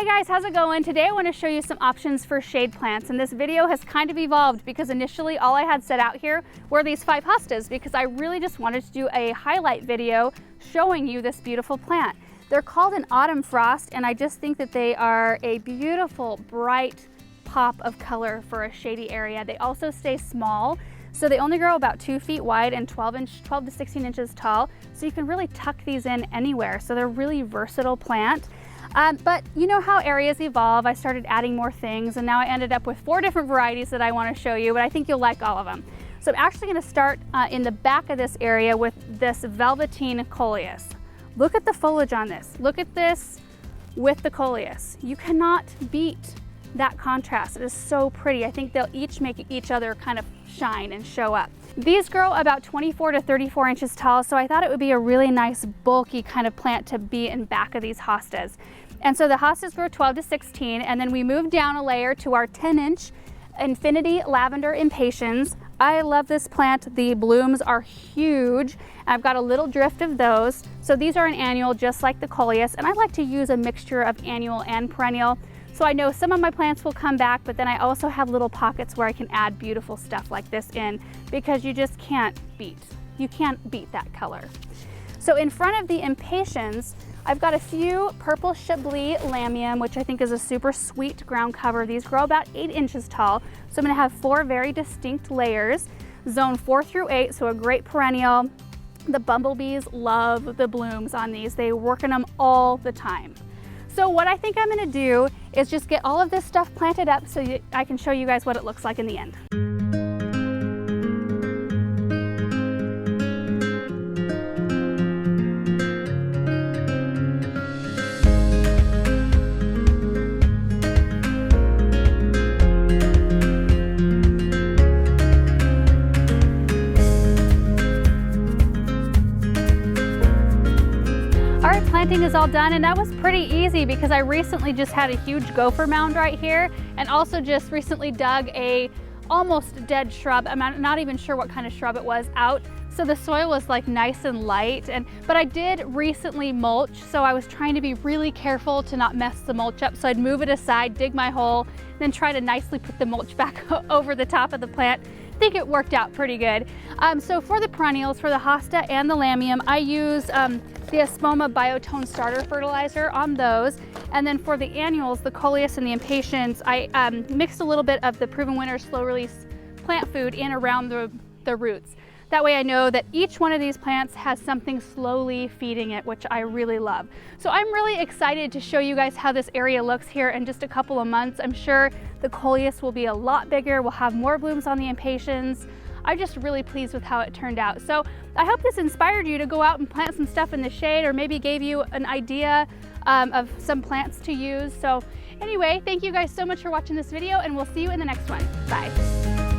Hey guys, how's it going? Today I want to show you some options for shade plants, and this video has kind of evolved because initially all I had set out here were these 5 hostas because I really just wanted to do a highlight video showing you this beautiful plant. They're called an autumn frost, and I just think that they are a beautiful bright pop of color for a shady area. They also stay small, so they only grow about 2 feet wide and 12 to 16 inches tall, so you can really tuck these in anywhere. So they're a really versatile plant. But you know how areas evolve. I started adding more things, and now I ended up with 4 different varieties that I want to show you, but I think you'll like all of them. So I'm actually going to start in the back of this area with this Velveteen Coleus. Look at the foliage on this. Look at this with the Coleus. You cannot beat that contrast. It is so pretty. I think they'll each make each other kind of shine and show up. These grow about 24 to 34 inches tall, so I thought it would be a really nice bulky kind of plant to be in back of these hostas. And so the hostas grow 12 to 16, and then we move down a layer to our 10-inch Infinity Lavender Impatiens. I love this plant. The blooms are huge. I've got a little drift of those. So these are an annual, just like the Coleus, and I like to use a mixture of annual and perennial. So I know some of my plants will come back, but then I also have little pockets where I can add beautiful stuff like this in, because you just can't beat. You can't beat that color. So in front of the Impatiens, I've got a few purple Chablis Lamium, which I think is a super sweet ground cover. These grow about 8 inches tall. So I'm gonna have 4 very distinct layers, zone 4 through 8, so a great perennial. The bumblebees love the blooms on these. They work in them all the time. So what I think I'm gonna do is just get all of this stuff planted up so I can show you guys what it looks like in the end. Planting is all done, and that was pretty easy because I recently just had a huge gopher mound right here, and also just recently dug a almost dead shrub. I'm not even sure what kind of shrub it was out. So the soil was like nice and light, but I did recently mulch, so I was trying to be really careful to not mess the mulch up. So I'd move it aside, dig my hole, then try to nicely put the mulch back over the top of the plant. I think it worked out pretty good. So for the perennials, for the hosta and the lamium, I use the Espoma Biotone starter fertilizer on those. And then for the annuals, the Coleus and the Impatiens, I mixed a little bit of the Proven Winter slow release plant food in around the roots. That way I know that each one of these plants has something slowly feeding it, which I really love. So I'm really excited to show you guys how this area looks here in just a couple of months. I'm sure the Coleus will be a lot bigger. We'll have more blooms on the Impatiens. I'm just really pleased with how it turned out. So I hope this inspired you to go out and plant some stuff in the shade, or maybe gave you an idea of some plants to use. So anyway, thank you guys so much for watching this video, and we'll see you in the next one. Bye.